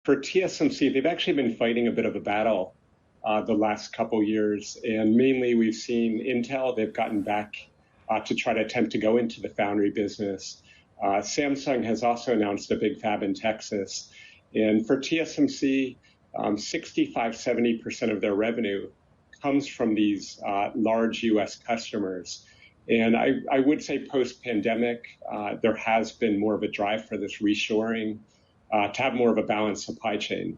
for TSMC, they've actually been fighting a bit of a battle the last couple years. And mainly we've seen Intel, they've gotten back to try to attempt to go into the foundry business. Samsung has also announced a big fab in Texas. And for TSMC, 65–70% of their revenue comes from these large U.S. customers. And I would say post-pandemic, there has been more of a drive for this reshoring to have more of a balanced supply chain.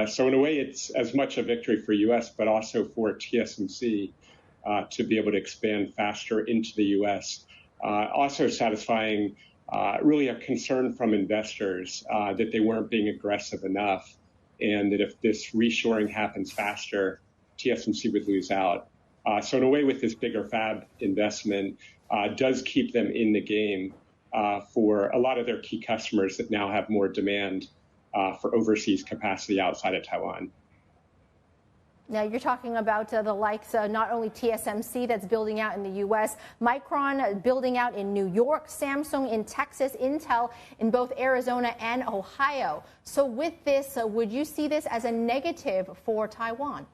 So in a way, it's as much a victory for U.S., but also for TSMC to be able to expand faster into the U.S. Also satisfying really a concern from investors that they weren't being aggressive enough, and that if this reshoring happens faster, TSMC would lose out. So in a way, with this bigger fab investment, does keep them in the game for a lot of their key customers that now have more demand for overseas capacity outside of Taiwan. Now, you're talking about the likes, not only TSMC that's building out in the U.S., Micron building out in New York, Samsung in Texas, Intel in both Arizona and Ohio. So with this, would you see this as a negative for Taiwan?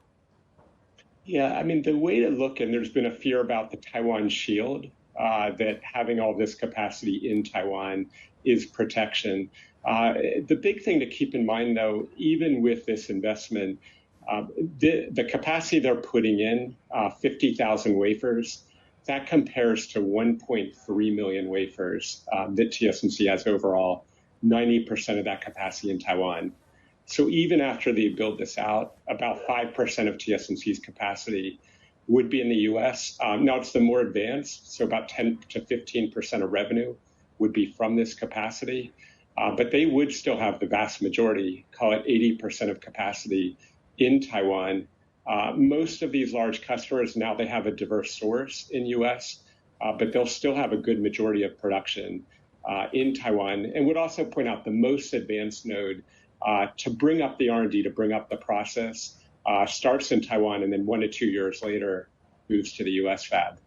Yeah, I mean, the way to look, and there's been a fear about the Taiwan shield, that having all this capacity in Taiwan is protection. The big thing to keep in mind, though, even with this investment, the capacity they're putting in, 50,000 wafers, that compares to 1.3 million wafers that TSMC has overall, 90% of that capacity in Taiwan. So even after they build this out, about 5% of TSMC's capacity would be in the U.S. Now it's the more advanced, so about 10 to 15% of revenue would be from this capacity. But they would still have the vast majority, call it 80% of capacity in Taiwan. Most of these large customers, now they have a diverse source in U.S., but they'll still have a good majority of production in Taiwan. And would also point out the most advanced node to bring up the R&D, to bring up the process, starts in Taiwan, and then 1 to 2 years later moves to the U.S. fab.